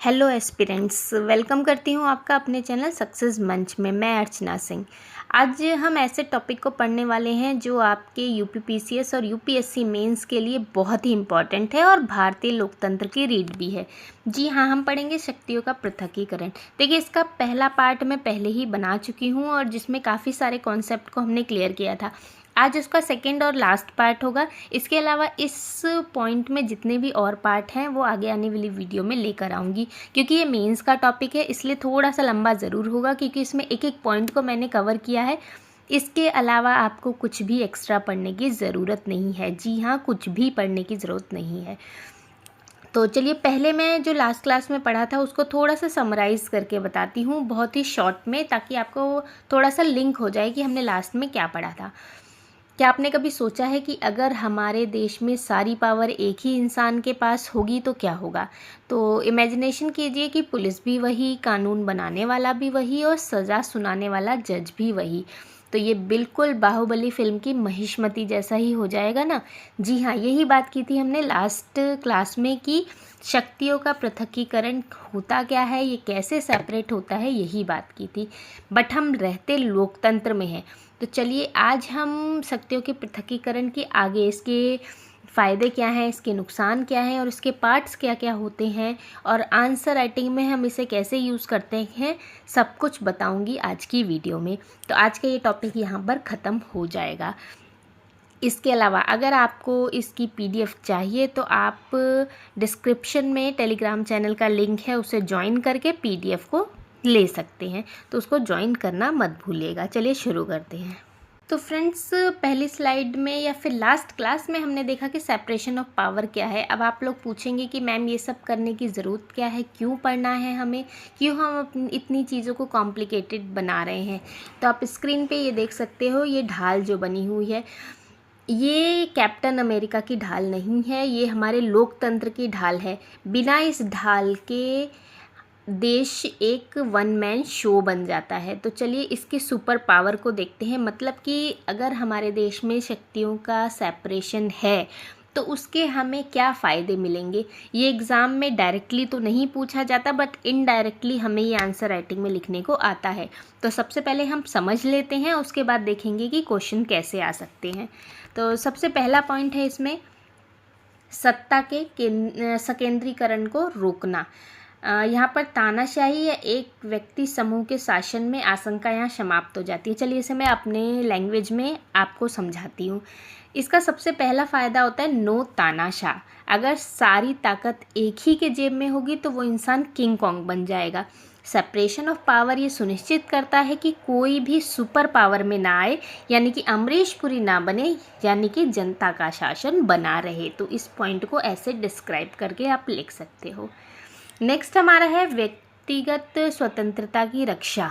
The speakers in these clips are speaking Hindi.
हेलो एस्पिरेंट्स, वेलकम करती हूँ आपका अपने चैनल सक्सेस मंच में। मैं अर्चना सिंह। आज हम ऐसे टॉपिक को पढ़ने वाले हैं जो आपके यूपीपीसीएस और यूपीएससी मेंस के लिए बहुत ही इम्पॉर्टेंट है और भारतीय लोकतंत्र की रीड भी है। जी हाँ, हम पढ़ेंगे शक्तियों का पृथकीकरण। देखिए, इसका पहला पार्ट मैं पहले ही बना चुकी हूँ और जिसमें काफ़ी सारे कॉन्सेप्ट को हमने क्लियर किया था। आज उसका सेकेंड और लास्ट पार्ट होगा। इसके अलावा इस पॉइंट में जितने भी और पार्ट हैं वो आगे आने वाली वीडियो में लेकर आऊँगी, क्योंकि ये मेंस का टॉपिक है, इसलिए थोड़ा सा लंबा ज़रूर होगा, क्योंकि इसमें एक एक पॉइंट को मैंने कवर किया है। इसके अलावा आपको कुछ भी एक्स्ट्रा पढ़ने की ज़रूरत नहीं है। जी हाँ, कुछ भी पढ़ने की ज़रूरत नहीं है। तो चलिए, पहले मैं जो लास्ट क्लास में पढ़ा था उसको थोड़ा सा समराइज़ करके बताती हूँ, बहुत ही शॉर्ट में, ताकि आपको थोड़ा सा लिंक हो जाए कि हमने लास्ट में क्या पढ़ा था। क्या आपने कभी सोचा है कि अगर हमारे देश में सारी पावर एक ही इंसान के पास होगी तो क्या होगा? तो इमेजिनेशन कीजिए कि पुलिस भी वही, कानून बनाने वाला भी वही और सज़ा सुनाने वाला जज भी वही। तो ये बिल्कुल बाहुबली फिल्म की महिष्मती जैसा ही हो जाएगा ना। जी हाँ, यही बात की थी हमने लास्ट क्लास में कि शक्तियों का पृथकीकरण होता क्या है, ये कैसे सेपरेट होता है, यही बात की थी। बट हम रहते लोकतंत्र में हैं। तो चलिए, आज हम शक्तियों के पृथकीकरण के आगे इसके फ़ायदे क्या हैं, इसके नुकसान क्या हैं और इसके पार्ट्स क्या क्या होते हैं और आंसर राइटिंग में हम इसे कैसे यूज़ करते हैं, सब कुछ बताऊंगी आज की वीडियो में। तो आज का ये टॉपिक यहाँ पर ख़त्म हो जाएगा। इसके अलावा अगर आपको इसकी पीडीएफ चाहिए तो आप डिस्क्रिप्शन में टेलीग्राम चैनल का लिंक है, उसे ज्वाइन करके पीडीएफ को ले सकते हैं। तो उसको ज्वाइन करना मत भूलिएगा। चलिए शुरू करते हैं। तो फ्रेंड्स, पहली स्लाइड में या फिर लास्ट क्लास में हमने देखा कि सेपरेशन ऑफ पावर क्या है। अब आप लोग पूछेंगे कि मैम ये सब करने की ज़रूरत क्या है, क्यों पढ़ना है हमें, क्यों हम इतनी चीज़ों को कॉम्प्लिकेटेड बना रहे हैं। तो आप स्क्रीन पे ये देख सकते हो, ये ढाल जो बनी हुई है, ये कैप्टन अमेरिका की ढाल नहीं है, ये हमारे लोकतंत्र की ढाल है। बिना इस ढाल के देश एक वन मैन शो बन जाता है। तो चलिए इसके सुपर पावर को देखते हैं। मतलब कि अगर हमारे देश में शक्तियों का सेपरेशन है तो उसके हमें क्या फ़ायदे मिलेंगे। ये एग्ज़ाम में डायरेक्टली तो नहीं पूछा जाता, बट इनडायरेक्टली हमें ये आंसर राइटिंग में लिखने को आता है। तो सबसे पहले हम समझ लेते हैं, उसके बाद देखेंगे कि क्वेश्चन कैसे आ सकते हैं। तो सबसे पहला पॉइंट है इसमें सत्ता के संकेंद्रीकरण को रोकना। यहाँ पर तानाशाही या एक व्यक्ति समूह के शासन में आशंका यहाँ समाप्त हो जाती है। चलिए इसे मैं अपने लैंग्वेज में आपको समझाती हूँ। इसका सबसे पहला फ़ायदा होता है नो तानाशाह। अगर सारी ताकत एक ही के जेब में होगी तो वो इंसान किंग कॉन्ग बन जाएगा। सेपरेशन ऑफ पावर ये सुनिश्चित करता है कि कोई भी सुपर पावर में ना आए, यानी कि अमरीश पुरी ना बने, यानी कि जनता का शासन बना रहे। तो इस पॉइंट को ऐसे डिस्क्राइब करके आप लिख सकते हो। नेक्स्ट हमारा है व्यक्तिगत स्वतंत्रता की रक्षा।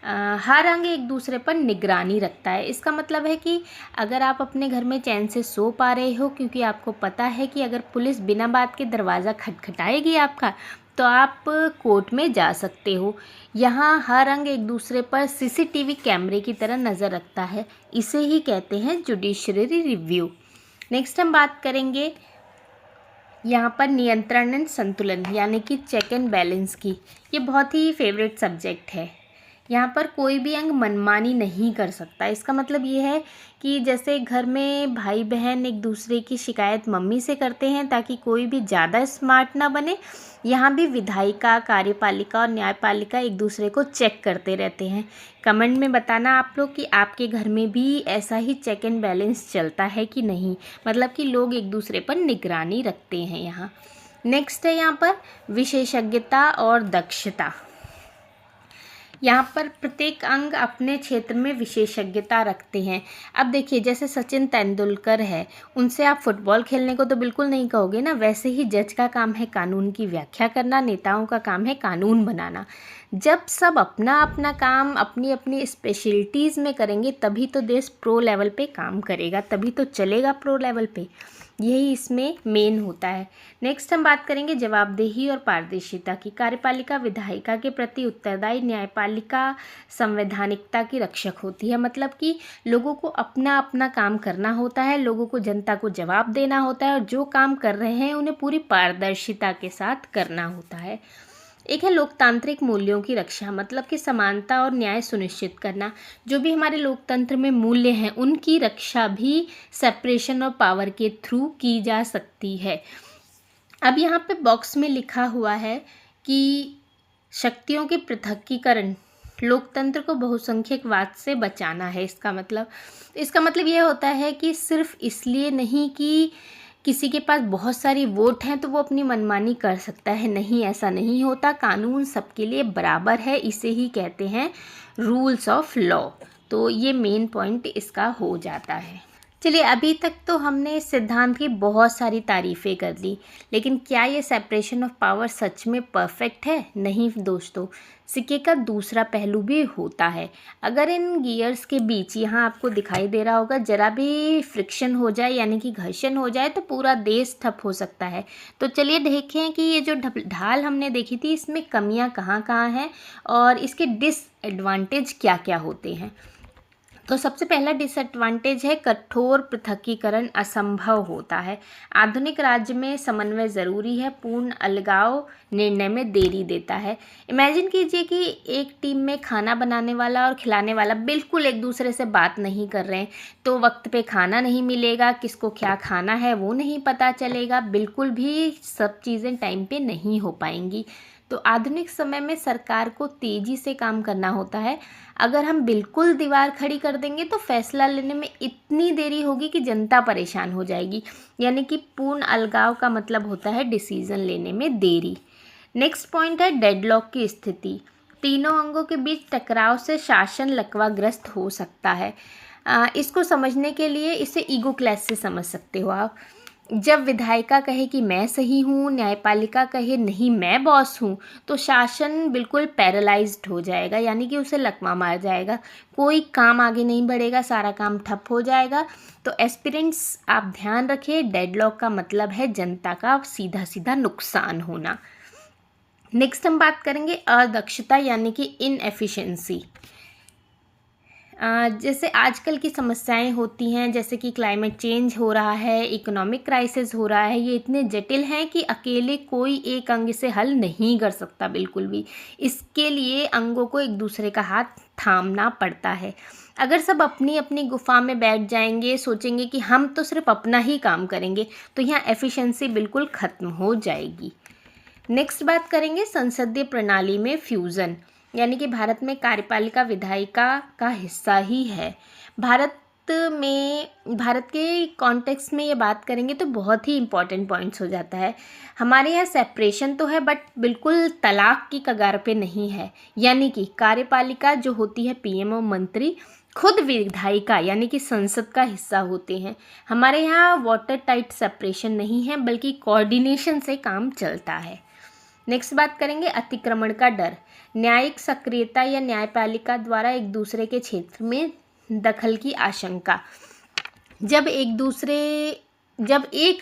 हर अंग एक दूसरे पर निगरानी रखता है। इसका मतलब है कि अगर आप अपने घर में चैन से सो पा रहे हो, क्योंकि आपको पता है कि अगर पुलिस बिना बात के दरवाज़ा खटखटाएगी आपका, तो आप कोर्ट में जा सकते हो। यहाँ हर अंग एक दूसरे पर सीसीटीवी कैमरे की तरह नज़र रखता है। इसे ही कहते हैं जुडिशरी रिव्यू। नेक्स्ट हम बात करेंगे यहाँ पर नियंत्रण एंड संतुलन, यानी कि चेक एंड बैलेंस की। ये बहुत ही फेवरेट सब्जेक्ट है। यहाँ पर कोई भी अंग मनमानी नहीं कर सकता। इसका मतलब ये है कि जैसे घर में भाई बहन एक दूसरे की शिकायत मम्मी से करते हैं ताकि कोई भी ज़्यादा स्मार्ट ना बने, यहाँ भी विधायिका, कार्यपालिका और न्यायपालिका एक दूसरे को चेक करते रहते हैं। कमेंट में बताना आप लोग कि आपके घर में भी ऐसा ही चेक एंड बैलेंस चलता है कि नहीं, मतलब कि लोग एक दूसरे पर निगरानी रखते हैं यहाँ। नेक्स्ट है यहाँ पर विशेषज्ञता और दक्षता। यहाँ पर प्रत्येक अंग अपने क्षेत्र में विशेषज्ञता रखते हैं। अब देखिए, जैसे सचिन तेंदुलकर है, उनसे आप फुटबॉल खेलने को तो बिल्कुल नहीं कहोगे ना। वैसे ही जज का काम है कानून की व्याख्या करना, नेताओं का काम है कानून बनाना। जब सब अपना अपना काम अपनी अपनी स्पेशलिटीज़ में करेंगे तभी तो देश प्रो लेवल पे काम करेगा, तभी तो चलेगा प्रो लेवल पे। यही इसमें मेन होता है। नेक्स्ट हम बात करेंगे जवाबदेही और पारदर्शिता की। कार्यपालिका विधायिका के प्रति उत्तरदायी, न्यायपालिका संवैधानिकता की रक्षक होती है। मतलब कि लोगों को अपना अपना काम करना होता है, लोगों को, जनता को जवाब देना होता है और जो काम कर रहे हैं उन्हें पूरी पारदर्शिता के साथ करना होता है। एक है लोकतांत्रिक मूल्यों की रक्षा, मतलब कि समानता और न्याय सुनिश्चित करना। जो भी हमारे लोकतंत्र में मूल्य हैं उनकी रक्षा भी सेपरेशन ऑफ पावर के थ्रू की जा सकती है। अब यहाँ पे बॉक्स में लिखा हुआ है कि शक्तियों के पृथकीकरण लोकतंत्र को बहुसंख्यकवाद से बचाना है। इसका मतलब ये होता है कि सिर्फ इसलिए नहीं कि किसी के पास बहुत सारी वोट हैं तो वो अपनी मनमानी कर सकता है। नहीं, ऐसा नहीं होता। कानून सबके लिए बराबर है, इसे ही कहते हैं रूल्स ऑफ लॉ। तो ये मेन पॉइंट इसका हो जाता है। चलिए, अभी तक तो हमने इस सिद्धांत की बहुत सारी तारीफ़ें कर ली, लेकिन क्या ये सेपरेशन ऑफ पावर सच में परफेक्ट है? नहीं दोस्तों, सिक्के का दूसरा पहलू भी होता है। अगर इन गियर्स के बीच, यहाँ आपको दिखाई दे रहा होगा, जरा भी फ्रिक्शन हो जाए यानी कि घर्षण हो जाए तो पूरा देश ठप हो सकता है। तो चलिए देखें कि ये जो ढाल हमने देखी थी इसमें कमियाँ कहाँ कहाँ हैं और इसके डिसएडवांटेज क्या क्या होते हैं। तो सबसे पहला डिसएडवांटेज है कठोर पृथकीकरण असंभव होता है। आधुनिक राज्य में समन्वय ज़रूरी है, पूर्ण अलगाव निर्णय में देरी देता है। इमेजिन कीजिए कि एक टीम में खाना बनाने वाला और खिलाने वाला बिल्कुल एक दूसरे से बात नहीं कर रहे हैं, तो वक्त पे खाना नहीं मिलेगा, किसको क्या खाना है वो नहीं पता चलेगा, बिल्कुल भी सब चीज़ें टाइम पे नहीं हो पाएंगी। तो आधुनिक समय में सरकार को तेज़ी से काम करना होता है। अगर हम बिल्कुल दीवार खड़ी कर देंगे तो फैसला लेने में इतनी देरी होगी कि जनता परेशान हो जाएगी। यानी कि पूर्ण अलगाव का मतलब होता है डिसीज़न लेने में देरी। नेक्स्ट पॉइंट है डेडलॉक की स्थिति। तीनों अंगों के बीच टकराव से शासन लकवाग्रस्त हो सकता है। इसको समझने के लिए इसे ईगो क्लैश से समझ सकते हो आप। जब विधायिका कहे कि मैं सही हूँ, न्यायपालिका कहे नहीं मैं बॉस हूँ, तो शासन बिल्कुल पैरालाइज्ड हो जाएगा, यानी कि उसे लकवा मार जाएगा। कोई काम आगे नहीं बढ़ेगा, सारा काम ठप हो जाएगा। तो एस्पिरेंट्स आप ध्यान रखिए, डेडलॉक का मतलब है जनता का सीधा सीधा नुकसान होना। नेक्स्ट हम बात करेंगे अदक्षता यानी कि इनएफिशिएंसी। जैसे आजकल की समस्याएं होती हैं, जैसे कि क्लाइमेट चेंज हो रहा है, इकोनॉमिक क्राइसिस हो रहा है, ये इतने जटिल हैं कि अकेले कोई एक अंग इसे हल नहीं कर सकता बिल्कुल भी। इसके लिए अंगों को एक दूसरे का हाथ थामना पड़ता है। अगर सब अपनी अपनी गुफा में बैठ जाएंगे, सोचेंगे कि हम तो सिर्फ अपना ही काम करेंगे, तो यहाँ एफिशिएंसी बिल्कुल ख़त्म हो जाएगी। नेक्स्ट बात करेंगे संसदीय प्रणाली में फ्यूज़न, यानी कि भारत में कार्यपालिका विधायिका का हिस्सा ही है। भारत के कॉन्टेक्स्ट में ये बात करेंगे तो बहुत ही इम्पॉर्टेंट पॉइंट्स हो जाता है। हमारे यहाँ सेपरेशन तो है बट बिल्कुल तलाक की कगार पे नहीं है। यानी कि कार्यपालिका जो होती है पीएम और मंत्री खुद विधायिका यानी कि संसद का हिस्सा होते हैं। हमारे यहाँ वाटर टाइट सेपरेशन नहीं है बल्कि कोऑर्डिनेशन से काम चलता है। नेक्स्ट बात करेंगे अतिक्रमण का डर। न्यायिक सक्रियता या न्यायपालिका द्वारा एक दूसरे के क्षेत्र में दखल की आशंका। जब एक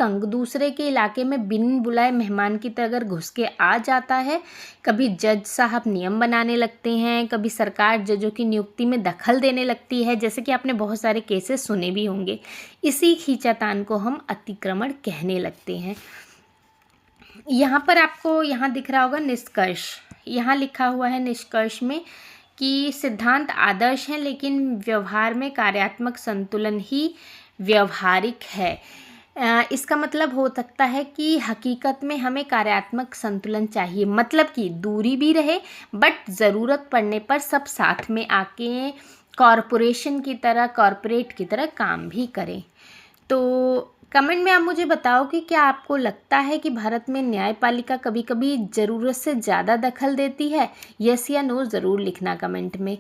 अंग दूसरे के इलाके में बिन बुलाए मेहमान की तरह अगर घुस के आ जाता है, कभी जज साहब नियम बनाने लगते हैं, कभी सरकार जजों की नियुक्ति में दखल देने लगती है, जैसे कि आपने बहुत सारे केसेस सुने भी होंगे। इसी खींचातान को हम अतिक्रमण कहने लगते हैं। यहाँ पर आपको यहाँ दिख रहा होगा निष्कर्ष। यहाँ लिखा हुआ है निष्कर्ष में कि सिद्धांत आदर्श हैं लेकिन व्यवहार में कार्यात्मक संतुलन ही व्यवहारिक है। इसका मतलब हो सकता है कि हकीकत में हमें कार्यात्मक संतुलन चाहिए, मतलब कि दूरी भी रहे बट ज़रूरत पड़ने पर सब साथ में आके कॉरपोरेट की तरह काम भी करें। तो कमेंट में आप मुझे बताओ कि क्या आपको लगता है कि भारत में न्यायपालिका कभी कभी ज़रूरत से ज़्यादा दखल देती है? यस या नो ज़रूर लिखना कमेंट में।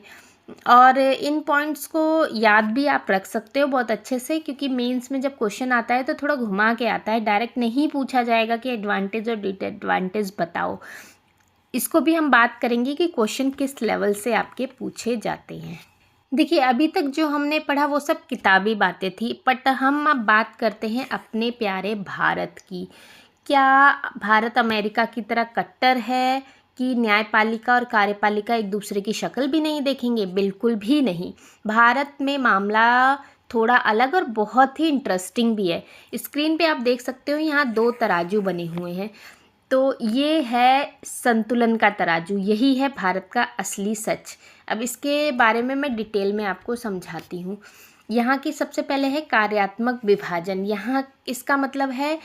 और इन पॉइंट्स को याद भी आप रख सकते हो बहुत अच्छे से, क्योंकि मेंस में जब क्वेश्चन आता है तो थोड़ा घुमा के आता है, डायरेक्ट नहीं पूछा जाएगा कि एडवांटेज और डिसएडवांटेज बताओ। इसको भी हम बात करेंगे कि क्वेश्चन किस लेवल से आपके पूछे जाते हैं। देखिए, अभी तक जो हमने पढ़ा वो सब किताबी बातें थी, बट हम अब बात करते हैं अपने प्यारे भारत की। क्या भारत अमेरिका की तरह कट्टर है कि न्यायपालिका और कार्यपालिका एक दूसरे की शक्ल भी नहीं देखेंगे? बिल्कुल भी नहीं। भारत में मामला थोड़ा अलग और बहुत ही इंटरेस्टिंग भी है। स्क्रीन पे आप देख सकते हो, यहाँ 2 तराजू बने हुए हैं। तो ये है संतुलन का तराजू, यही है भारत का असली सच। अब इसके बारे में मैं डिटेल में आपको समझाती हूँ। यहाँ की सबसे पहले है कार्यात्मक विभाजन। यहाँ इसका मतलब है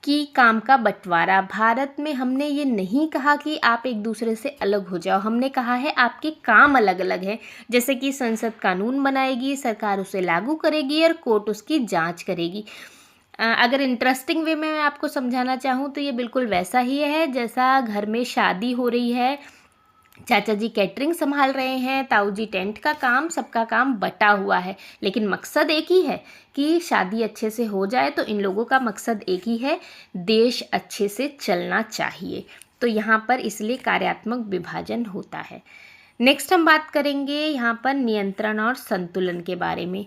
कि काम का बंटवारा। भारत में हमने ये नहीं कहा कि आप एक दूसरे से अलग हो जाओ, हमने कहा है आपके काम अलग अलग हैं। जैसे कि संसद कानून बनाएगी, सरकार उसे लागू करेगी और कोर्ट उसकी जांच करेगी। अगर इंटरेस्टिंग वे में मैं आपको समझाना चाहूँ तो ये बिल्कुल वैसा ही है जैसा घर में शादी हो रही है, चाचा जी कैटरिंग संभाल रहे हैं, ताऊ जी टेंट का काम, सबका काम बटा हुआ है, लेकिन मकसद एक ही है कि शादी अच्छे से हो जाए। तो इन लोगों का मकसद एक ही है, देश अच्छे से चलना चाहिए। तो यहाँ पर इसलिए कार्यात्मक विभाजन होता है। नेक्स्ट हम बात करेंगे यहाँ पर नियंत्रण और संतुलन के बारे में।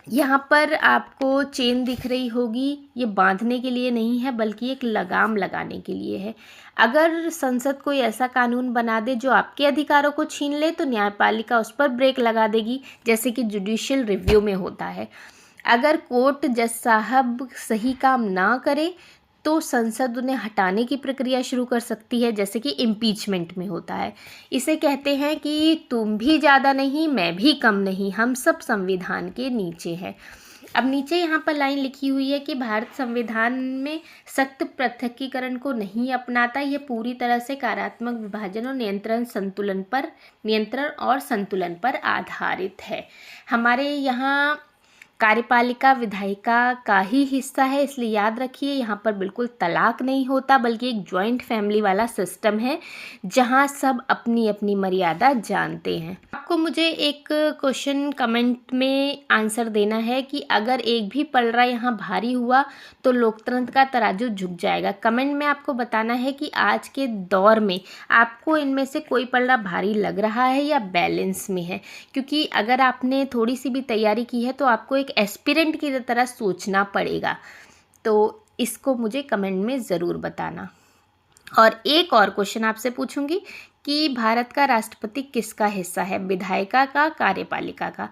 यहाँ पर आपको चेन दिख रही होगी, ये बांधने के लिए नहीं है बल्कि एक लगाम लगाने के लिए है। अगर संसद कोई ऐसा कानून बना दे जो आपके अधिकारों को छीन ले तो न्यायपालिका उस पर ब्रेक लगा देगी, जैसे कि जुडिशियल रिव्यू में होता है। अगर कोर्ट जज साहब सही काम ना करे तो संसद उन्हें हटाने की प्रक्रिया शुरू कर सकती है, जैसे कि इम्पीचमेंट में होता है। इसे कहते हैं कि तुम भी ज़्यादा नहीं, मैं भी कम नहीं, हम सब संविधान के नीचे हैं। अब नीचे यहाँ पर लाइन लिखी हुई है कि भारत संविधान में सख्त पृथकीकरण को नहीं अपनाता, यह पूरी तरह से कार्यात्मक विभाजन और नियंत्रण और संतुलन पर आधारित है। हमारे यहाँ कार्यपालिका विधायिका का ही हिस्सा है, इसलिए याद रखिए यहाँ पर बिल्कुल तलाक नहीं होता बल्कि एक जॉइंट फैमिली वाला सिस्टम है जहाँ सब अपनी अपनी मर्यादा जानते हैं। आपको मुझे एक क्वेश्चन कमेंट में आंसर देना है कि अगर एक भी पलड़ा यहाँ भारी हुआ तो लोकतंत्र का तराजू झुक जाएगा। कमेंट में आपको बताना है कि आज के दौर में आपको इनमें से कोई पलड़ा भारी लग रहा है या बैलेंस में है, क्योंकि अगर आपने थोड़ी सी भी तैयारी की है तो आपको एक एस्पिरेंट की तरह सोचना पड़ेगा। तो इसको मुझे कमेंट में ज़रूर बताना। और एक और क्वेश्चन आपसे पूछूंगी कि भारत का राष्ट्रपति किसका हिस्सा है, विधायिका का, कार्यपालिका का?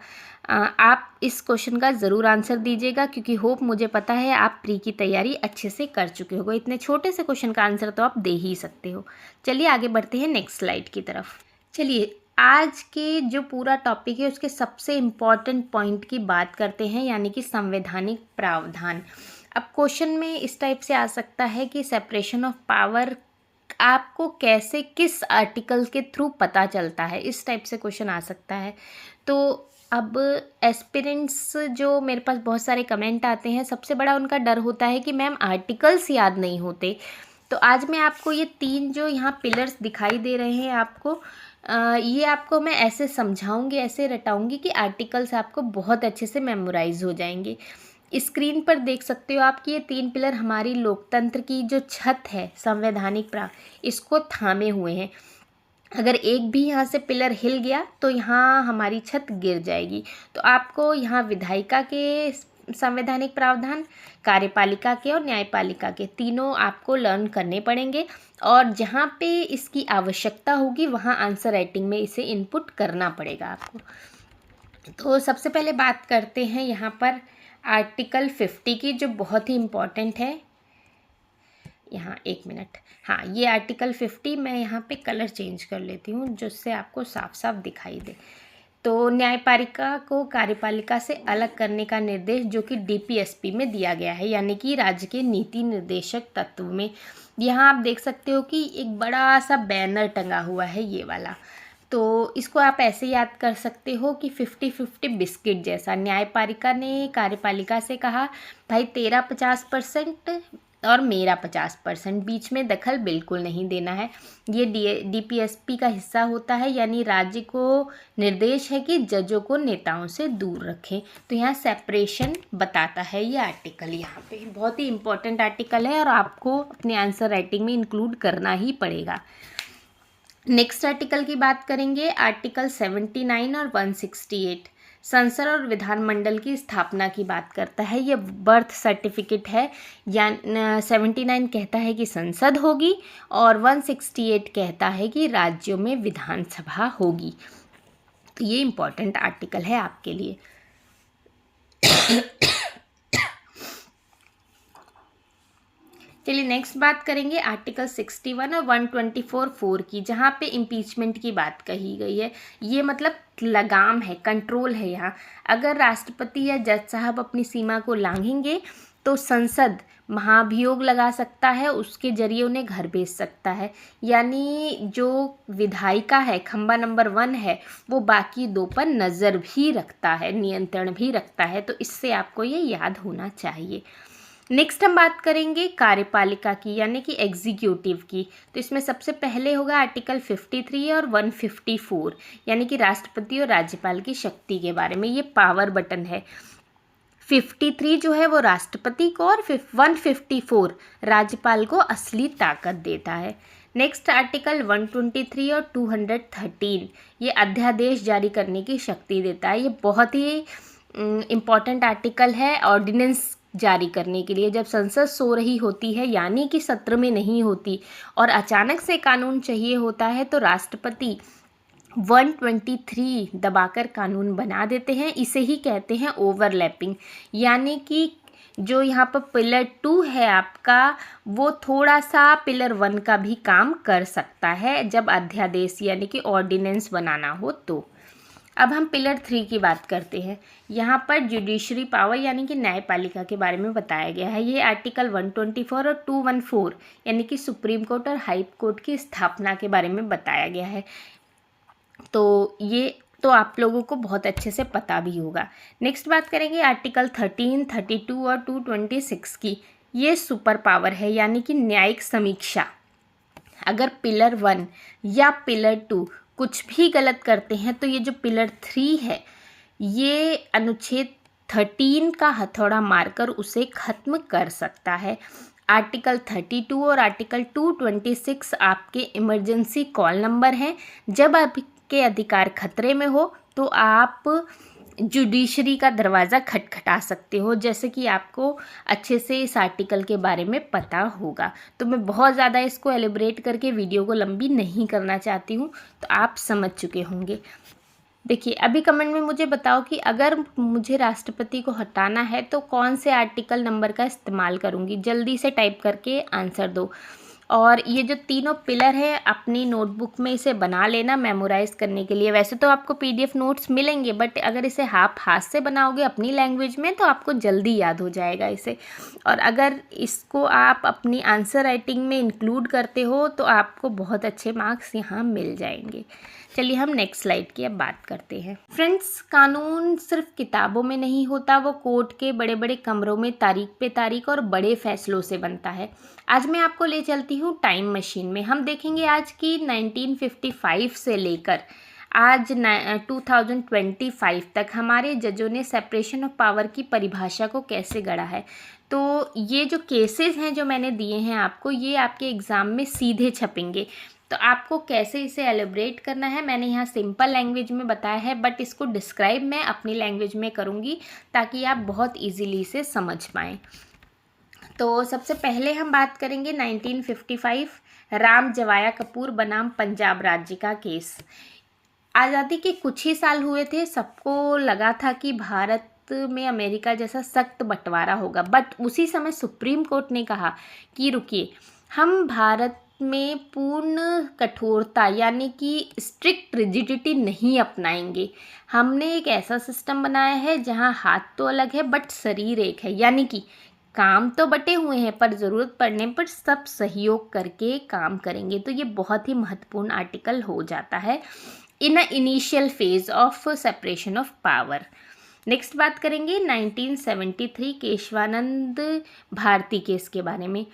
आप इस क्वेश्चन का ज़रूर आंसर दीजिएगा, क्योंकि होप मुझे पता है आप प्री की तैयारी अच्छे से कर चुके होगे। इतने छोटे से क्वेश्चन का आंसर तो आप दे ही सकते हो। चलिए आगे बढ़ते हैं नेक्स्ट स्लाइड की तरफ। चलिए आज के जो पूरा टॉपिक है उसके सबसे इम्पॉर्टेंट पॉइंट की बात करते हैं, यानी कि संवैधानिक प्रावधान। अब क्वेश्चन में इस टाइप से आ सकता है कि सेपरेशन ऑफ पावर आपको कैसे, किस आर्टिकल के थ्रू पता चलता है, इस टाइप से क्वेश्चन आ सकता है। तो अब एस्पिरेंट्स जो मेरे पास बहुत सारे कमेंट आते हैं, सबसे बड़ा उनका डर होता है कि मैम आर्टिकल्स याद नहीं होते। तो आज मैं आपको ये 3 जो यहाँ पिलर्स दिखाई दे रहे हैं आपको, ये आपको मैं ऐसे समझाऊंगी, ऐसे रटाऊंगी कि आर्टिकल्स आपको बहुत अच्छे से मेमोराइज हो जाएंगे। स्क्रीन पर देख सकते हो आप कि ये 3 पिलर हमारी लोकतंत्र की जो छत है, संवैधानिक इसको थामे हुए हैं। अगर एक भी यहाँ से पिलर हिल गया तो यहाँ हमारी छत गिर जाएगी। तो आपको यहाँ विधायिका के संवैधानिक प्रावधान, कार्यपालिका के और न्यायपालिका के तीनों आपको लर्न करने पड़ेंगे, और जहाँ पे इसकी आवश्यकता होगी वहाँ आंसर राइटिंग में इसे इनपुट करना पड़ेगा आपको। तो सबसे पहले बात करते हैं यहाँ पर आर्टिकल 50 की, जो बहुत ही इम्पॉर्टेंट है। यहाँ 1 मिनट, हाँ ये आर्टिकल 50, मैं यहाँ पे कलर चेंज कर लेती हूँ जिससे आपको साफ साफ दिखाई दे। तो न्यायपालिका को कार्यपालिका से अलग करने का निर्देश जो कि डीपीएसपी में दिया गया है, यानी कि राज्य के नीति निर्देशक तत्व में। यहाँ आप देख सकते हो कि एक बड़ा सा बैनर टंगा हुआ है, ये वाला। तो इसको आप ऐसे याद कर सकते हो कि 50-50 बिस्किट जैसा। न्यायपालिका ने कार्यपालिका से कहा भाई तेरा 50% और मेरा 50%, बीच में दखल बिल्कुल नहीं देना है। ये डीपीएसपी का हिस्सा होता है, यानी राज्य को निर्देश है कि जजों को नेताओं से दूर रखें। तो यहाँ सेपरेशन बताता है ये आर्टिकल, यहाँ पे बहुत ही इम्पोर्टेंट आर्टिकल है और आपको अपने आंसर राइटिंग में इंक्लूड करना ही पड़ेगा। नेक्स्ट आर्टिकल की बात करेंगे, आर्टिकल 79 और 168 संसद और विधानमंडल की स्थापना की बात करता है। ये बर्थ सर्टिफिकेट है। या 79 कहता है कि संसद होगी और 168 कहता है कि राज्यों में विधानसभा होगी। तो ये इम्पॉर्टेंट आर्टिकल है आपके लिए। चलिए नेक्स्ट बात करेंगे आर्टिकल 61 और 124(4) की, जहाँ पे इम्पीचमेंट की बात कही गई है। ये मतलब लगाम है, कंट्रोल है यहाँ। अगर राष्ट्रपति या जज साहब अपनी सीमा को लांघेंगे तो संसद महाभियोग लगा सकता है, उसके जरिए उन्हें घर भेज सकता है। यानी जो विधायिका है, खंबा नंबर 1 है, वो बाकी 2 पर नज़र भी रखता है, नियंत्रण भी रखता है। तो इससे आपको ये याद होना चाहिए। नेक्स्ट हम बात करेंगे कार्यपालिका की, यानी कि एग्जीक्यूटिव की। तो इसमें सबसे पहले होगा आर्टिकल 53 और 154, यानी कि राष्ट्रपति और राज्यपाल की शक्ति के बारे में। ये पावर बटन है। 53 जो है वो राष्ट्रपति को और 154 राज्यपाल को असली ताकत देता है। नेक्स्ट आर्टिकल 123 और 213 ये अध्यादेश जारी करने की शक्ति देता है। ये बहुत ही इम्पॉर्टेंट आर्टिकल है ऑर्डिनेंस जारी करने के लिए। जब संसद सो रही होती है, यानी कि सत्र में नहीं होती, और अचानक से कानून चाहिए होता है, तो राष्ट्रपति 123 दबाकर कानून बना देते हैं। इसे ही कहते हैं ओवरलैपिंग। यानी कि जो यहाँ पर पिलर 2 है आपका, वो थोड़ा सा पिलर 1 का भी काम कर सकता है जब अध्यादेश यानी कि ऑर्डिनेंस बनाना हो तो। अब हम पिलर 3 की बात करते हैं। यहाँ पर जुडिशरी पावर यानी कि न्यायपालिका के बारे में बताया गया है। ये आर्टिकल 124 और 214 यानी कि सुप्रीम कोर्ट और हाई कोर्ट की स्थापना के बारे में बताया गया है। तो ये तो आप लोगों को बहुत अच्छे से पता भी होगा। नेक्स्ट बात करेंगे आर्टिकल 13, 32 और 226 की। ये सुपर पावर है, यानी कि न्यायिक समीक्षा। अगर पिलर 1 या पिलर 2 कुछ भी गलत करते हैं तो ये जो पिलर 3 है, ये अनुच्छेद 13 का हथौड़ा मारकर उसे खत्म कर सकता है। आर्टिकल 32 और आर्टिकल 226 आपके इमरजेंसी कॉल नंबर हैं। जब आपके अधिकार खतरे में हो तो आप जुडिशरी का दरवाज़ा खटखटा सकते हो, जैसे कि आपको अच्छे से इस आर्टिकल के बारे में पता होगा। तो मैं बहुत ज़्यादा इसको एलिब्रेट करके वीडियो को लंबी नहीं करना चाहती हूँ, तो आप समझ चुके होंगे। देखिए, अभी कमेंट में मुझे बताओ कि अगर मुझे राष्ट्रपति को हटाना है तो कौन से आर्टिकल नंबर का इस्तेमाल करूँगी। जल्दी से टाइप करके आंसर दो। और ये जो तीनों पिलर है, अपनी नोटबुक में इसे बना लेना मेमोराइज करने के लिए। वैसे तो आपको PDF नोट्स मिलेंगे, बट अगर इसे आप हाथ से बनाओगे अपनी लैंग्वेज में तो आपको जल्दी याद हो जाएगा इसे। और अगर इसको आप अपनी आंसर राइटिंग में इंक्लूड करते हो तो आपको बहुत अच्छे मार्क्स यहाँ मिल जाएंगे। चलिए हम नेक्स्ट स्लाइड की अब बात करते हैं। फ्रेंड्स, कानून सिर्फ किताबों में नहीं होता, वो कोर्ट के बड़े बड़े कमरों में तारीख पे तारीख और बड़े फैसलों से बनता है। आज मैं आपको ले चलती हूँ टाइम मशीन में। हम देखेंगे आज की 1955 से लेकर आज 2025 तक हमारे जजों ने सेपरेशन ऑफ पावर की परिभाषा को कैसे गढ़ा है। तो ये जो केसेस हैं जो मैंने दिए हैं आपको, ये आपके एग्ज़ाम में सीधे छपेंगे। तो आपको कैसे इसे एलिब्रेट करना है, मैंने यहाँ सिंपल लैंग्वेज में बताया है, बट इसको डिस्क्राइब मैं अपनी लैंग्वेज में करूँगी ताकि आप बहुत इजीली इसे समझ पाएँ। तो सबसे पहले हम बात करेंगे 1955 राम जवाया कपूर बनाम पंजाब राज्य का केस। आज़ादी के कुछ ही साल हुए थे, सबको लगा था कि भारत में अमेरिका जैसा सख्त बंटवारा होगा, बट उसी समय सुप्रीम कोर्ट ने कहा कि रुकिए, हम भारत में पूर्ण कठोरता यानी कि स्ट्रिक्ट रिजिडिटी नहीं अपनाएंगे। हमने एक ऐसा सिस्टम बनाया है जहां हाथ तो अलग है बट शरीर एक है, यानी कि काम तो बटे हुए हैं पर ज़रूरत पड़ने पर सब सहयोग करके काम करेंगे। तो ये बहुत ही महत्वपूर्ण आर्टिकल हो जाता है in a initial phase of separation of power. Next बात करेंगे 1973 केशवानंद भारती केस के बारे में।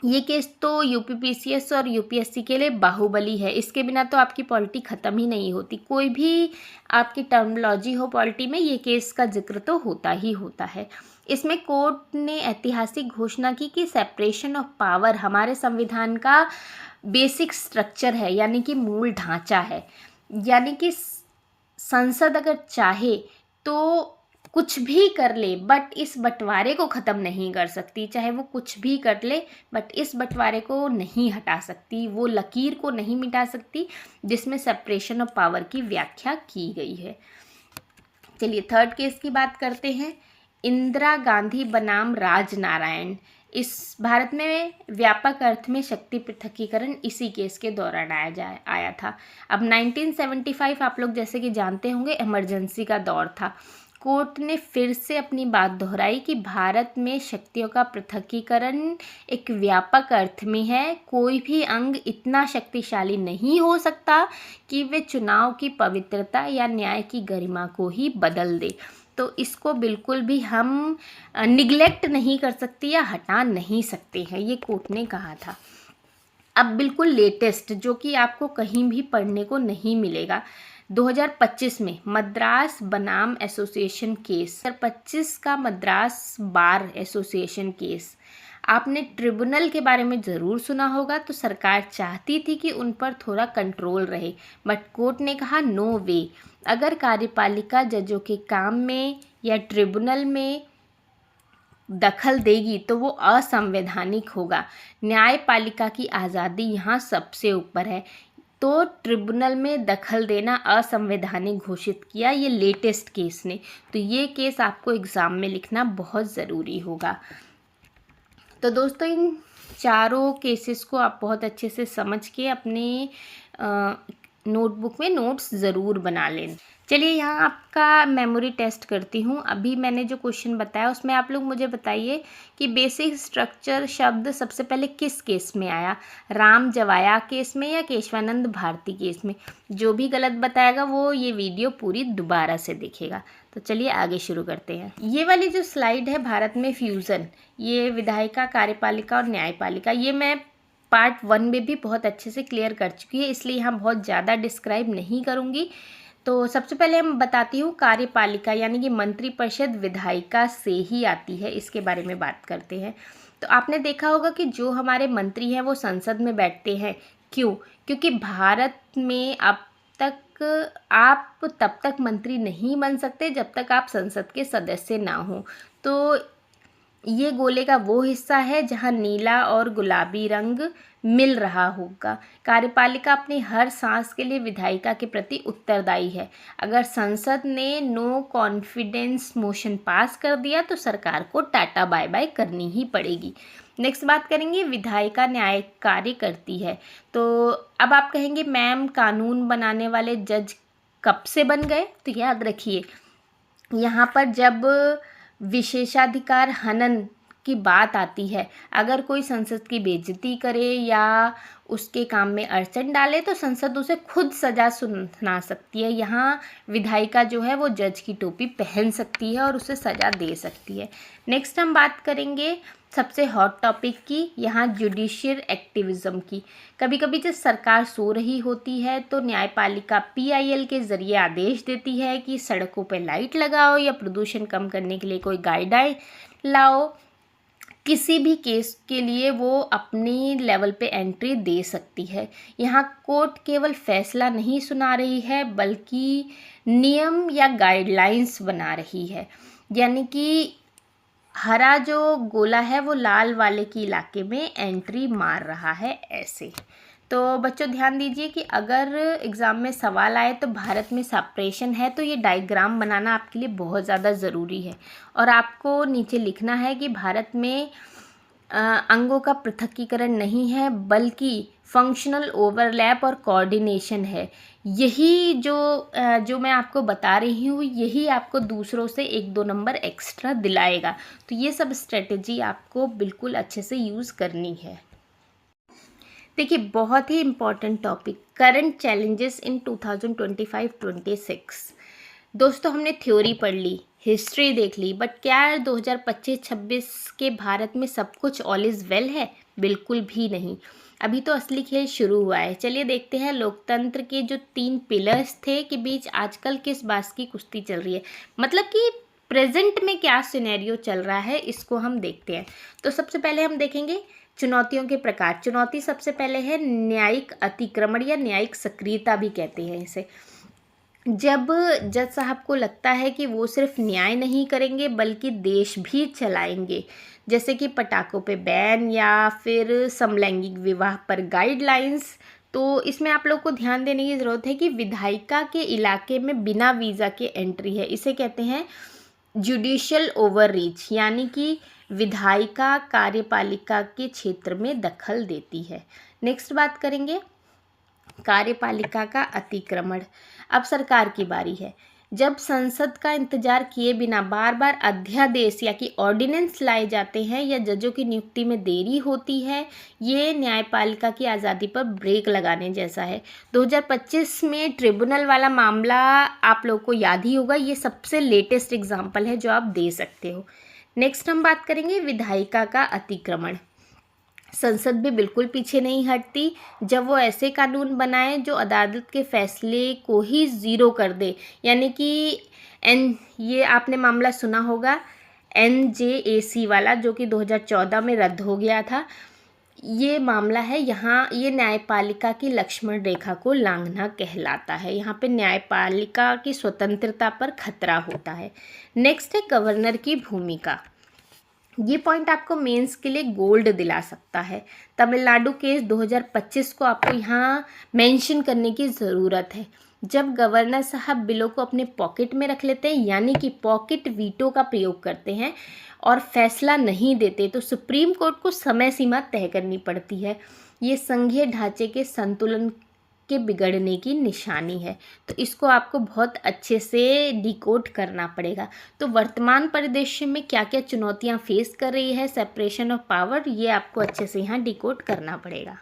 ये केस तो UPPCS और UPSC के लिए बाहुबली है। इसके बिना तो आपकी पॉलिटी ख़त्म ही नहीं होती। कोई भी आपकी टर्मिनोलॉजी हो पॉलिटी में, ये केस का जिक्र तो होता ही होता है। इसमें कोर्ट ने ऐतिहासिक घोषणा की कि सेपरेशन ऑफ पावर हमारे संविधान का बेसिक स्ट्रक्चर है, यानी कि मूल ढांचा है। यानी कि संसद अगर चाहे तो कुछ भी कर ले, बट इस बंटवारे को ख़त्म नहीं कर सकती। चाहे वो कुछ भी कर ले, बट इस बंटवारे को नहीं हटा सकती, वो लकीर को नहीं मिटा सकती जिसमें सेपरेशन ऑफ पावर की व्याख्या की गई है। चलिए थर्ड केस की बात करते हैं। इंदिरा गांधी बनाम राजनारायण। इस भारत में व्यापक अर्थ में शक्ति पृथकीकरण इसी केस के दौरान आया था। अब 1975 आप लोग जैसे कि जानते होंगे इमरजेंसी का दौर था। कोर्ट ने फिर से अपनी बात दोहराई कि भारत में शक्तियों का पृथकीकरण एक व्यापक अर्थ में है। कोई भी अंग इतना शक्तिशाली नहीं हो सकता कि वे चुनाव की पवित्रता या न्याय की गरिमा को ही बदल दे। तो इसको बिल्कुल भी हम निगलेक्ट नहीं कर सकते या हटा नहीं सकते हैं, ये कोर्ट ने कहा था। अब बिल्कुल लेटेस्ट, जो कि आपको कहीं भी पढ़ने को नहीं मिलेगा, 2025 में मद्रास बनाम एसोसिएशन केस, 2025 का मद्रास बार एसोसिएशन केस। आपने ट्रिब्यूनल के बारे में ज़रूर सुना होगा। तो सरकार चाहती थी कि उन पर थोड़ा कंट्रोल रहे, बट कोर्ट ने कहा नो वे। अगर कार्यपालिका जजों के काम में या ट्रिब्यूनल में दखल देगी तो वो असंवैधानिक होगा। न्यायपालिका की आज़ादी यहाँ सबसे ऊपर है। तो ट्रिब्यूनल में दखल देना असंवैधानिक घोषित किया ये लेटेस्ट केस ने। तो ये केस आपको एग्ज़ाम में लिखना बहुत ज़रूरी होगा। तो दोस्तों इन चारों केसेस को आप बहुत अच्छे से समझ के अपने नोटबुक में नोट्स ज़रूर बना लें। चलिए यहाँ आपका मेमोरी टेस्ट करती हूँ। अभी मैंने जो क्वेश्चन बताया उसमें आप लोग मुझे बताइए कि बेसिक स्ट्रक्चर शब्द सबसे पहले किस केस में आया, राम जवाया केस में या केशवानंद भारती केस में। जो भी गलत बताएगा वो ये वीडियो पूरी दोबारा से देखेगा। तो चलिए आगे शुरू करते हैं। ये वाली जो स्लाइड है भारत में फ्यूज़न, ये विधायिका, कार्यपालिका और न्यायपालिका, ये मैं पार्ट 1 में भी बहुत अच्छे से क्लियर कर चुकी है, इसलिए यहाँ बहुत ज़्यादा डिस्क्राइब नहीं करूँगी। तो सबसे पहले हम बताती हूँ कार्यपालिका, यानी कि मंत्रिपरिषद विधायिका से ही आती है, इसके बारे में बात करते हैं। तो आपने देखा होगा कि जो हमारे मंत्री हैं वो संसद में बैठते हैं। क्यों? क्योंकि भारत में अब तक आप तब तक मंत्री नहीं बन सकते जब तक आप संसद के सदस्य ना हो। तो ये गोले का वो हिस्सा है जहाँ नीला और गुलाबी रंग मिल रहा होगा। कार्यपालिका अपनी हर सांस के लिए विधायिका के प्रति उत्तरदायी है। अगर संसद ने नो कॉन्फिडेंस मोशन पास कर दिया तो सरकार को टाटा बाय बाय करनी ही पड़ेगी। नेक्स्ट बात करेंगे, विधायिका न्यायकारी करती है। तो अब आप कहेंगे मैम कानून बनाने वाले जज कब से बन गए? तो याद रखिए यहाँ पर जब विशेषाधिकार हनन की बात आती है, अगर कोई संसद की बेइज्जती करे या उसके काम में अड़चन डाले तो संसद उसे खुद सज़ा सुना सकती है। यहाँ विधायिका जो है वो जज की टोपी पहन सकती है और उसे सज़ा दे सकती है। नेक्स्ट हम बात करेंगे सबसे हॉट टॉपिक की, यहाँ जुडिशियल एक्टिविज़म की। कभी कभी जब सरकार सो रही होती है तो न्यायपालिका PIL के ज़रिए आदेश देती है कि सड़कों पर लाइट लगाओ या प्रदूषण कम करने के लिए कोई गाइडलाइन लाओ। किसी भी केस के लिए वो अपनी लेवल पे एंट्री दे सकती है। यहाँ कोर्ट केवल फैसला नहीं सुना रही है बल्कि नियम या गाइडलाइंस बना रही है। यानी कि हरा जो गोला है वो लाल वाले के इलाके में एंट्री मार रहा है ऐसे। तो बच्चों ध्यान दीजिए कि अगर एग्ज़ाम में सवाल आए तो भारत में सेपरेशन है तो ये डायग्राम बनाना आपके लिए बहुत ज़्यादा ज़रूरी है। और आपको नीचे लिखना है कि भारत में अंगों का पृथकीकरण नहीं है बल्कि फंक्शनल ओवरलैप और कोऑर्डिनेशन है। यही जो मैं आपको बता रही हूँ यही आपको दूसरों से 1-2 नंबर एक्स्ट्रा दिलाएगा। तो ये सब स्ट्रेटजी आपको बिल्कुल अच्छे से यूज़ करनी है। देखिए बहुत ही important topic, current challenges in 2025-26। दोस्तों हमने थ्योरी पढ़ ली, हिस्ट्री देख ली, बट क्या 2025-26 के भारत में सब कुछ ऑल इज़ वेल है? बिल्कुल भी नहीं। अभी तो असली खेल शुरू हुआ है। चलिए देखते हैं लोकतंत्र के जो 3 पिलर्स थे के बीच आजकल किस बात की कुश्ती चल रही है, मतलब कि प्रेजेंट में क्या सिनेरियो चल रहा है, इसको हम देखते हैं। तो सबसे पहले हम देखेंगे चुनौतियों के प्रकार। चुनौती सबसे पहले है न्यायिक अतिक्रमण या न्यायिक सक्रियता भी कहते हैं इसे। जब जज साहब को लगता है कि वो सिर्फ न्याय नहीं करेंगे बल्कि देश भी चलाएंगे, जैसे कि पटाखों पे बैन या फिर समलैंगिक विवाह पर गाइडलाइंस। तो इसमें आप लोग को ध्यान देने की ज़रूरत है कि विधायिका के इलाके में बिना वीज़ा के एंट्री है, इसे कहते हैं जुडिशियल ओवररीच, यानी कि विधायिका कार्यपालिका के क्षेत्र में दखल देती है। नेक्स्ट बात करेंगे कार्यपालिका का अतिक्रमण। अब सरकार की बारी है। जब संसद का इंतजार किए बिना बार बार अध्यादेश या कि ऑर्डिनेंस लाए जाते हैं या जजों की नियुक्ति में देरी होती है, ये न्यायपालिका की आज़ादी पर ब्रेक लगाने जैसा है। 2025 में ट्रिब्यूनल वाला मामला आप लोग को याद ही होगा, ये सबसे लेटेस्ट एग्जाम्पल है जो आप दे सकते हो। नेक्स्ट हम बात करेंगे विधायिका का अतिक्रमण। संसद भी बिल्कुल पीछे नहीं हटती जब वो ऐसे कानून बनाए जो अदालत के फैसले को ही ज़ीरो कर दे, यानी कि ये आपने मामला सुना होगा NJAC वाला, जो कि 2014 में रद्द हो गया था। ये मामला है, यहाँ ये न्यायपालिका की लक्ष्मण रेखा को लांघना कहलाता है। यहाँ पे न्यायपालिका की स्वतंत्रता पर खतरा होता है। नेक्स्ट है गवर्नर की भूमिका। ये पॉइंट आपको मेंस के लिए गोल्ड दिला सकता है। तमिलनाडु केस 2025 को आपको यहाँ मेंशन करने की ज़रूरत है। जब गवर्नर साहब बिलों को अपने पॉकेट में रख लेते हैं, यानी कि पॉकेट वीटो का प्रयोग करते हैं और फैसला नहीं देते, तो सुप्रीम कोर्ट को समय सीमा तय करनी पड़ती है। ये संघीय ढांचे के संतुलन के बिगड़ने की निशानी है, तो इसको आपको बहुत अच्छे से डिकोड करना पड़ेगा। तो वर्तमान परिदृश्य में क्या क्या चुनौतियां फेस कर रही है सेपरेशन ऑफ पावर, ये आपको अच्छे से यहाँ डिकोड करना पड़ेगा।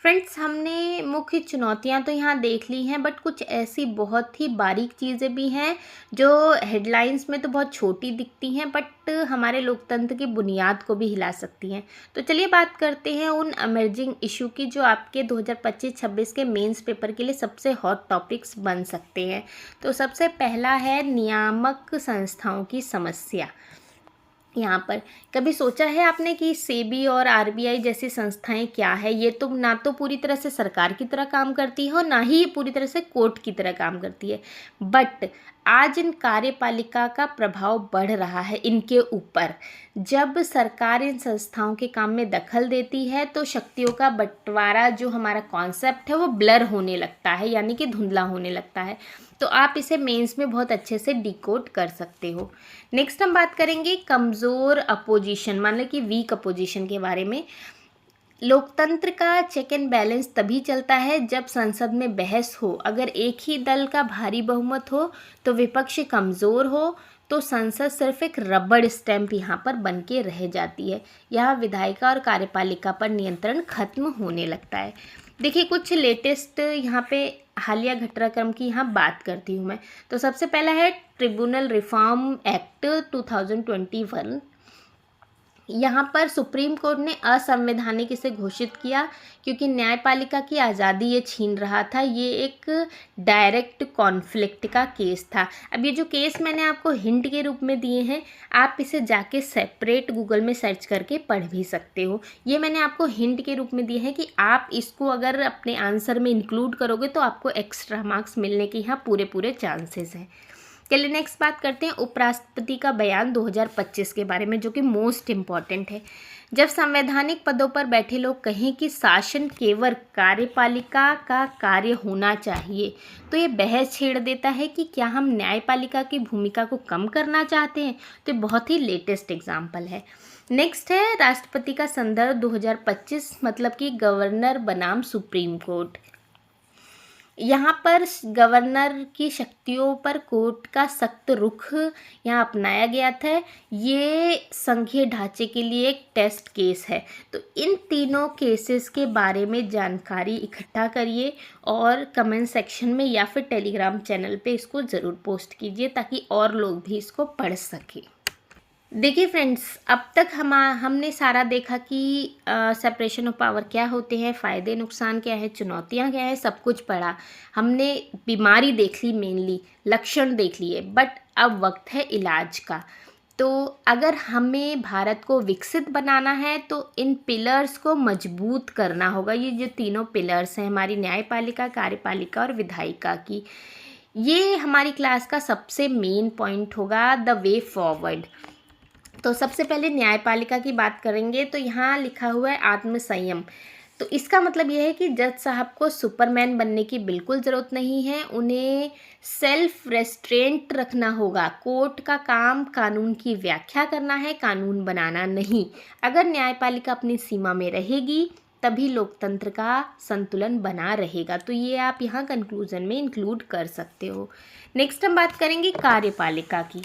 फ्रेंड्स, हमने मुख्य चुनौतियां तो यहाँ देख ली हैं, बट कुछ ऐसी बहुत ही बारीक चीज़ें भी हैं जो हेडलाइंस में तो बहुत छोटी दिखती हैं, बट हमारे लोकतंत्र की बुनियाद को भी हिला सकती हैं। तो चलिए बात करते हैं उन इमर्जिंग इशू की जो आपके 2025-26 के मेंस पेपर के लिए सबसे हॉट टॉपिक्स बन सकते हैं। तो सबसे पहला है नियामक संस्थाओं की समस्या। यहाँ पर कभी सोचा है आपने कि सेबी और आरबीआई जैसी संस्थाएं क्या है? ये तो ना तो पूरी तरह से सरकार की तरह काम करती है और ना ही ये पूरी तरह से कोर्ट की तरह काम करती है, बट आज इन कार्यपालिका का प्रभाव बढ़ रहा है इनके ऊपर। जब सरकार इन संस्थाओं के काम में दखल देती है तो शक्तियों का बंटवारा जो हमारा कॉन्सेप्ट है वो ब्लर होने लगता है, यानी कि धुंधला होने लगता है। तो आप इसे मेंस में बहुत अच्छे से डिकोड कर सकते हो। नेक्स्ट हम बात करेंगे कमज़ोर अपोजिशन, मतलब कि वीक अपोजिशन के बारे में। लोकतंत्र का चेक एंड बैलेंस तभी चलता है जब संसद में बहस हो। अगर एक ही दल का भारी बहुमत हो तो विपक्ष कमज़ोर हो तो संसद सिर्फ एक रबड़ स्टैंप यहाँ पर बन के रह जाती है। यहाँ विधायिका और कार्यपालिका पर नियंत्रण खत्म होने लगता है। देखिए, कुछ लेटेस्ट यहाँ पे हालिया घटनाक्रम की यहाँ बात करती हूँ मैं। तो सबसे पहला है ट्रिब्यूनल रिफॉर्म एक्ट 2021। यहाँ पर सुप्रीम कोर्ट ने असंवैधानिक इसे घोषित किया क्योंकि न्यायपालिका की आज़ादी ये छीन रहा था। ये एक डायरेक्ट कॉन्फ्लिक्ट का केस था। अब ये जो केस मैंने आपको हिंट के रूप में दिए हैं, आप इसे जाके सेपरेट गूगल में सर्च करके पढ़ भी सकते हो। ये मैंने आपको हिंट के रूप में दिए हैं कि आप इसको अगर अपने आंसर में इंक्लूड करोगे तो आपको एक्स्ट्रा मार्क्स मिलने के यहाँ पूरे चांसेस हैं। चलिए नेक्स्ट बात करते हैं उपराष्ट्रपति का बयान 2025 के बारे में, जो कि मोस्ट इम्पॉर्टेंट है। जब संवैधानिक पदों पर बैठे लोग कहें कि शासन केवल कार्यपालिका का कार्य होना चाहिए, तो ये बहस छेड़ देता है कि क्या हम न्यायपालिका की भूमिका को कम करना चाहते हैं। तो बहुत ही लेटेस्ट एग्जाम्पल है। नेक्स्ट है राष्ट्रपति का संदर्भ 2025, मतलब कि गवर्नर बनाम सुप्रीम कोर्ट। यहाँ पर गवर्नर की शक्तियों पर कोर्ट का सख्त रुख यहाँ अपनाया गया था। ये संघीय ढांचे के लिए एक टेस्ट केस है। तो इन तीनों केसेस के बारे में जानकारी इकट्ठा करिए और कमेंट सेक्शन में या फिर टेलीग्राम चैनल पे इसको ज़रूर पोस्ट कीजिए ताकि और लोग भी इसको पढ़ सकें। देखिए फ्रेंड्स, अब तक हमने सारा देखा कि सेपरेशन ऑफ पावर क्या होते हैं, फ़ायदे नुकसान क्या है, चुनौतियां क्या है, सब कुछ पढ़ा हमने। बीमारी देख ली, मेनली लक्षण देख लिए, बट अब वक्त है इलाज का। तो अगर हमें भारत को विकसित बनाना है तो इन पिलर्स को मजबूत करना होगा। ये जो तीनों पिलर्स हैं हमारी न्यायपालिका, कार्यपालिका और विधायिका की, ये हमारी क्लास का सबसे मेन पॉइंट होगा, द वे फॉरवर्ड। तो सबसे पहले न्यायपालिका की बात करेंगे तो यहाँ लिखा हुआ है आत्मसंयम। तो इसका मतलब यह है कि जज साहब को सुपरमैन बनने की बिल्कुल ज़रूरत नहीं है, उन्हें सेल्फ रेस्ट्रेंट रखना होगा। कोर्ट का काम कानून की व्याख्या करना है, कानून बनाना नहीं। अगर न्यायपालिका अपनी सीमा में रहेगी तभी लोकतंत्र का संतुलन बना रहेगा। तो ये आप यहाँ कंक्लूजन में इंक्लूड कर सकते हो। नेक्स्ट हम बात करेंगे कार्यपालिका की।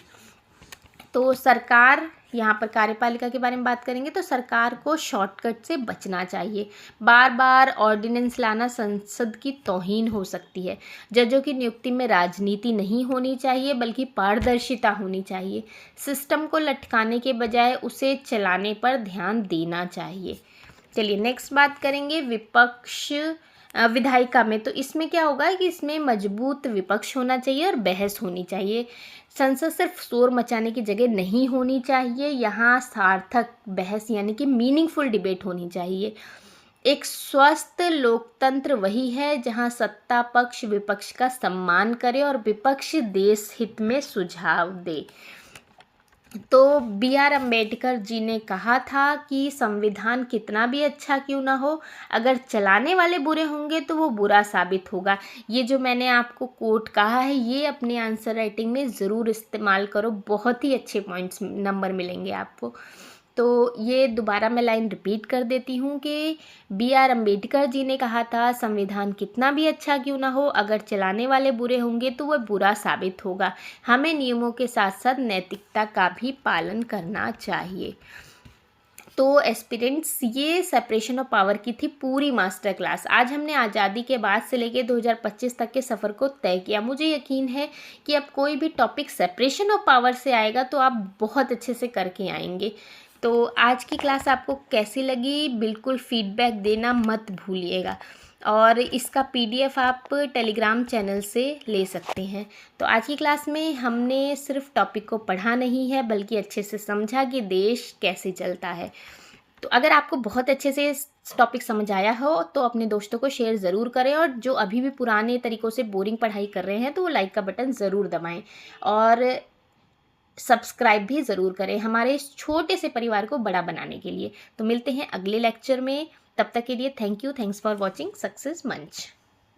तो सरकार, यहाँ पर कार्यपालिका के बारे में बात करेंगे तो सरकार को शॉर्टकट से बचना चाहिए। बार बार ऑर्डिनेंस लाना संसद की तौहीन हो सकती है। जजों की नियुक्ति में राजनीति नहीं होनी चाहिए बल्कि पारदर्शिता होनी चाहिए। सिस्टम को लटकाने के बजाय उसे चलाने पर ध्यान देना चाहिए। चलिए नेक्स्ट बात करेंगे विपक्ष विधायिका में। तो इसमें क्या होगा कि इसमें मजबूत विपक्ष होना चाहिए और बहस होनी चाहिए। संसद सिर्फ शोर मचाने की जगह नहीं होनी चाहिए, यहाँ सार्थक बहस यानी कि मीनिंगफुल डिबेट होनी चाहिए। एक स्वस्थ लोकतंत्र वही है जहाँ सत्ता पक्ष विपक्ष का सम्मान करे और विपक्ष देश हित में सुझाव दे। तो B.R. अम्बेडकर जी ने कहा था कि संविधान कितना भी अच्छा क्यों ना हो, अगर चलाने वाले बुरे होंगे तो वो बुरा साबित होगा। ये जो मैंने आपको कोट कहा है ये अपने आंसर राइटिंग में ज़रूर इस्तेमाल करो, बहुत ही अच्छे पॉइंट्स नंबर मिलेंगे आपको। तो ये दोबारा मैं लाइन रिपीट कर देती हूँ कि B.R. अम्बेडकर जी ने कहा था संविधान कितना भी अच्छा क्यों ना हो, अगर चलाने वाले बुरे होंगे तो वह बुरा साबित होगा। हमें नियमों के साथ साथ नैतिकता का भी पालन करना चाहिए। तो एस्पिरेंट्स, ये सेपरेशन ऑफ पावर की थी पूरी मास्टर क्लास। आज हमने आज़ादी के बाद से लेकर 2025 तक के सफ़र को तय किया। मुझे यकीन है कि अब कोई भी टॉपिक सेपरेशन ऑफ पावर से आएगा तो आप बहुत अच्छे से करके आएंगे। तो आज की क्लास आपको कैसी लगी बिल्कुल फीडबैक देना मत भूलिएगा, और इसका PDF आप टेलीग्राम चैनल से ले सकते हैं। तो आज की क्लास में हमने सिर्फ टॉपिक को पढ़ा नहीं है बल्कि अच्छे से समझा कि देश कैसे चलता है। तो अगर आपको बहुत अच्छे से इस टॉपिक समझ आया हो तो अपने दोस्तों को शेयर ज़रूर करें, और जो अभी भी पुराने तरीक़ों से बोरिंग पढ़ाई कर रहे हैं तो वो लाइक का बटन ज़रूर दबाएं और सब्सक्राइब भी ज़रूर करें हमारे इस छोटे से परिवार को बड़ा बनाने के लिए। तो मिलते हैं अगले लेक्चर में, तब तक के लिए thank you, thanks for watching success मंच।